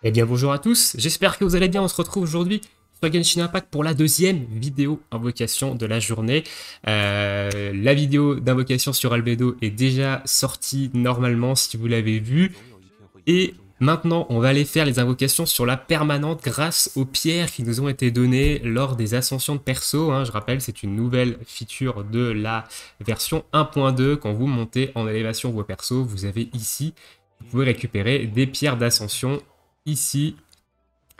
Eh bien bonjour à tous, j'espère que vous allez bien, on se retrouve aujourd'hui sur Genshin Impact pour la deuxième vidéo invocation de la journée. La vidéo d'invocation sur Albedo est déjà sortie normalement si vous l'avez vu. Et maintenant on va aller faire les invocations sur la permanente grâce aux pierres qui nous ont été données lors des ascensions de perso. Je rappelle, c'est une nouvelle feature de la version 1.2. Quand vous montez en élévation vos persos, vous avez ici, vous pouvez récupérer des pierres d'ascension ici,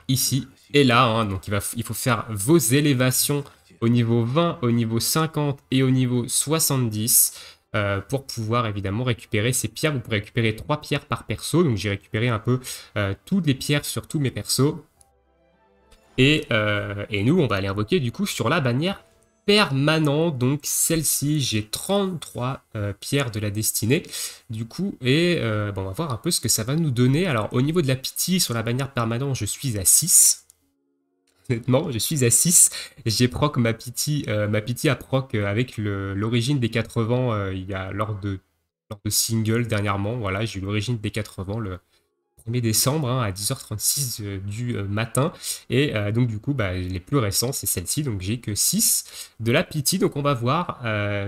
ici et là. Donc il faut faire vos élévations au niveau 20, au niveau 50 et au niveau 70 pour pouvoir évidemment récupérer ces pierres. Vous pourrez récupérer 3 pierres par perso. Donc j'ai récupéré un peu toutes les pierres sur tous mes persos. Et nous, on va aller invoquer du coup sur la bannière permanente. Donc celle-ci, j'ai 33 pierres de la destinée. Du coup, on va voir un peu ce que ça va nous donner. Alors au niveau de la pitié sur la bannière permanente, je suis à 6. Honnêtement, je suis à 6. J'ai proc ma pitié à proc avec l'origine des 80 il y a lors de single dernièrement. Voilà, j'ai eu l'origine des 80 le 1er décembre à 10h36 du matin. Et donc du coup, les plus récents, c'est celle-ci. Donc j'ai que 6 de la pitié. Donc on va voir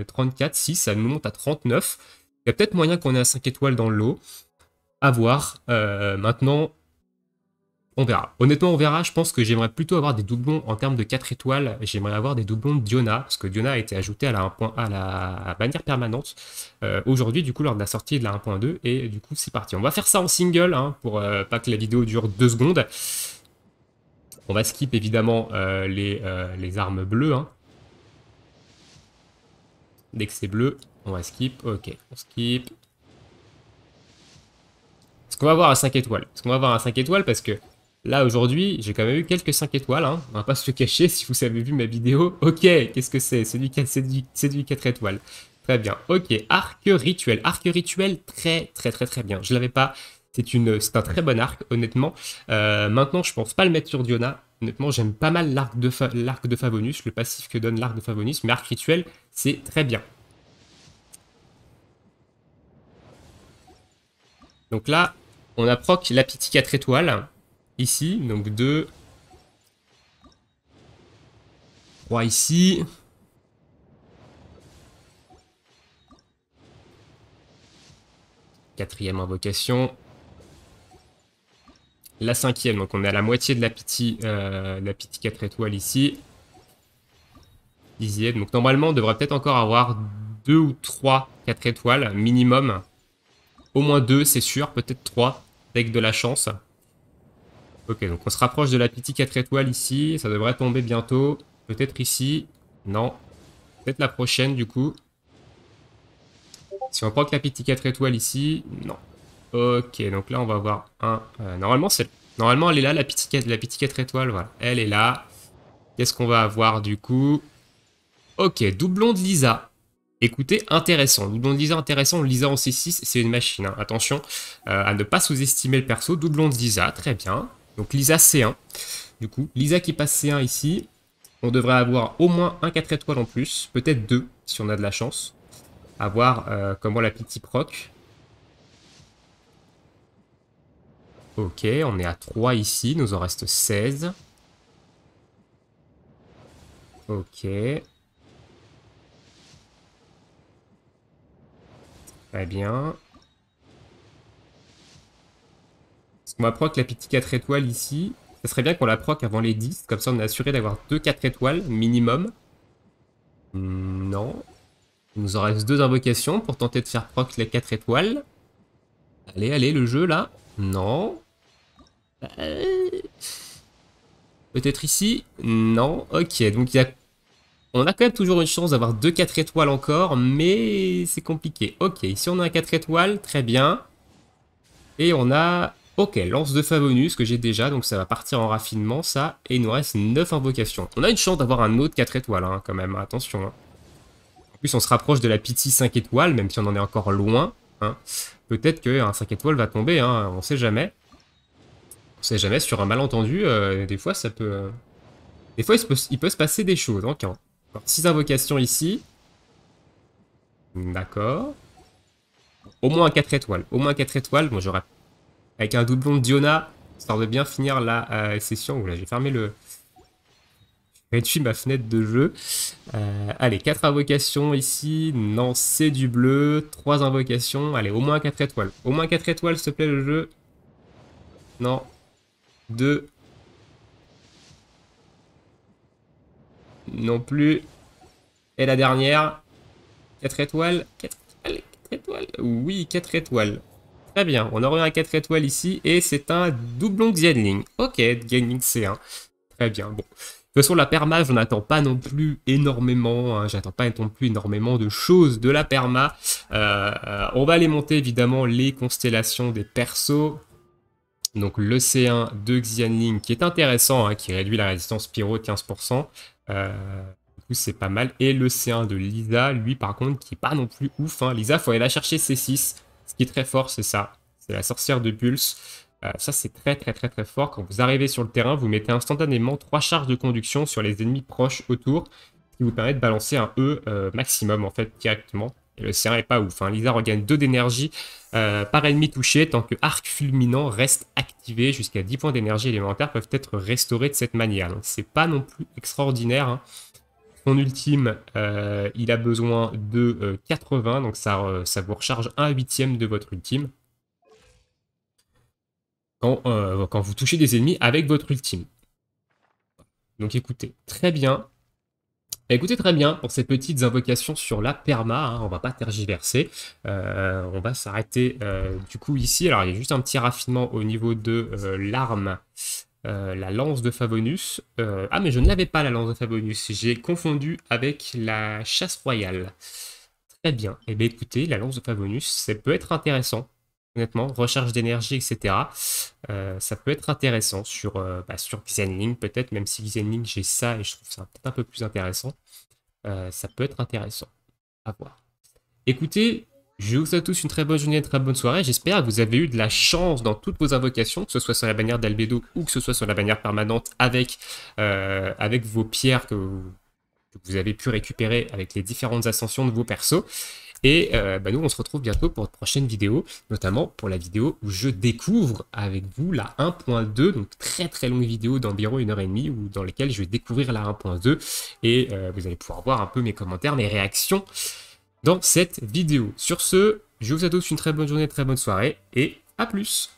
34, 6, ça nous monte à 39. Il y a peut-être moyen qu'on ait un 5 étoiles dans le lot. À voir. Maintenant, on verra. Honnêtement, on verra. Je pense que j'aimerais plutôt avoir des doublons en termes de 4 étoiles. J'aimerais avoir des doublons de Diona, parce que Diona a été ajouté à la bannière permanente aujourd'hui, du coup, lors de la sortie de la 1.2. Et du coup, c'est parti. On va faire ça en single, pour pas que la vidéo dure 2 secondes. On va skip évidemment les armes bleues. Dès que c'est bleu, on va skip. Ok, on skip. Est-ce qu'on va avoir un 5 étoiles? Est-ce qu'on va avoir un 5 étoiles? Parce que là, aujourd'hui, j'ai quand même eu quelques 5 étoiles. On va pas se le cacher si vous avez vu ma vidéo. Ok, qu'est-ce que c'est? C'est du 4 étoiles. Très bien. Ok, arc rituel. Arc rituel, très très très très bien. Je l'avais pas. C'est un très bon arc, honnêtement. Maintenant, je pense pas le mettre sur Diona. Honnêtement, j'aime pas mal l'arc de Favonius, le passif que donne l'arc de Favonius. Mais arc rituel, c'est très bien. Donc là, on a proc la pitié 4 étoiles. Ici, donc 2. 3 ici. Quatrième invocation. La cinquième, donc on est à la moitié de la pitié 4 étoiles ici. Dixième, donc normalement on devrait peut-être encore avoir 2 ou 3 4 étoiles minimum. Au moins 2, c'est sûr, peut-être 3, avec de la chance. Ok, donc on se rapproche de la pitié 4 étoiles ici, ça devrait tomber bientôt. Peut-être ici, non. Peut-être la prochaine du coup. Si on prend que la pitié 4 étoiles ici, non. Ok, donc là on va avoir un... Normalement elle est là, la pitié 4 étoiles, voilà. Elle est là. Qu'est-ce qu'on va avoir du coup? Ok, doublon de Lisa. Écoutez, intéressant. Doublon de Lisa, intéressant. Lisa en C6, c'est une machine. Attention à ne pas sous-estimer le perso. Doublon de Lisa, très bien. Donc Lisa C1. Du coup, Lisa qui passe C1 ici. On devrait avoir au moins un 4 étoiles en plus. Peut-être 2, si on a de la chance. À voir comment la pitié proc. Ok, on est à 3 ici. Nous en reste 16. Ok. Très bien. Est-ce qu'on va proc la petite 4 étoiles ici? Ça serait bien qu'on la proc avant les 10. Comme ça, on est assuré d'avoir 2 4 étoiles minimum. Non. Il nous en reste 2 invocations pour tenter de faire proc les 4 étoiles. Allez, allez, le jeu là. Non. Peut-être ici? Non. Ok, donc on a quand même toujours une chance d'avoir 2 4 étoiles encore, mais c'est compliqué. Ok, ici on a un 4 étoiles, très bien. Et on a... Ok, lance de Favonius que j'ai déjà, donc ça va partir en raffinement, ça. Et il nous reste 9 invocations. On a une chance d'avoir un autre 4 étoiles, quand même, attention. En plus, on se rapproche de la pitié 5 étoiles, même si on en est encore loin. Peut-être qu'un 5 étoiles va tomber, on sait jamais. On sait jamais, sur un malentendu, des fois ça peut... Des fois il peut se passer des choses, donc. 6 invocations ici. D'accord. Au moins un 4 étoiles. Au moins 4 étoiles. Bon, j'aurais... Avec un doublon de Diona, histoire de bien finir la session. Oula, j'ai fermé le... réduit ma fenêtre de jeu. Allez, 4 invocations ici. Non, c'est du bleu. 3 invocations. Allez, au moins 4 étoiles. Au moins 4 étoiles, s'il te plaît, le jeu. Non. 2. Non plus. Et la dernière. 4 étoiles. 4 étoiles. 4 étoiles. Oui, 4 étoiles. Très bien. On aurait un 4 étoiles ici. Et c'est un doublon Xianling. Ok, Xianling C1. Très bien. Bon. De toute façon, la perma, je n'attends pas non plus énormément. Hein, j'attends pas non plus énormément de choses de la perma. On va aller monter évidemment les constellations des persos. Donc le C1 de Xianling qui est intéressant, hein, qui réduit la résistance pyro de 15%. Du coup, c'est pas mal. Et le C1 de Lisa, lui par contre, qui est pas non plus ouf. Hein. Lisa, faut aller la chercher C6. Ce qui est très fort, c'est ça. C'est la sorcière de Pulse. Ça, c'est très très fort. Quand vous arrivez sur le terrain, vous mettez instantanément 3 charges de conduction sur les ennemis proches autour, ce qui vous permet de balancer un E maximum, en fait, directement. Et le C1 est pas ouf. Hein. Lisa regagne 2 d'énergie par ennemi touché, tant que Arc Fulminant reste activé. Jusqu'à 10 points d'énergie élémentaire peuvent être restaurés de cette manière. Donc, c'est pas non plus extraordinaire. Hein. Son ultime, il a besoin de 80, donc ça vous recharge 1/8 de votre ultime. Quand vous touchez des ennemis avec votre ultime. Donc écoutez, très bien. Écoutez, très bien pour ces petites invocations sur la perma, hein, on va pas tergiverser. On va s'arrêter du coup ici. Alors il y a juste un petit raffinement au niveau de l'arme, la lance de Favonius. Ah mais je ne l'avais pas la lance de Favonius, j'ai confondu avec la chasse royale. Très bien. Eh bien écoutez, la lance de Favonius, ça peut être intéressant. Honnêtement, recharge d'énergie, etc. Ça peut être intéressant sur Xianling, peut-être, même si Xianling, j'ai ça et je trouve ça peut-être un peu plus intéressant. Ça peut être intéressant. À voir. Écoutez, je vous souhaite tous une très bonne journée, une très bonne soirée. J'espère que vous avez eu de la chance dans toutes vos invocations, que ce soit sur la bannière d'Albedo ou que ce soit sur la bannière permanente avec vos pierres que vous avez pu récupérer avec les différentes ascensions de vos persos. Et nous, on se retrouve bientôt pour une prochaine vidéo, notamment pour la vidéo où je découvre avec vous la 1.2, donc très longue vidéo d'environ 1h30, où dans lesquelles je vais découvrir la 1.2, et vous allez pouvoir voir un peu mes commentaires, mes réactions dans cette vidéo. Sur ce, je vous souhaite tous une très bonne journée, très bonne soirée, et à plus!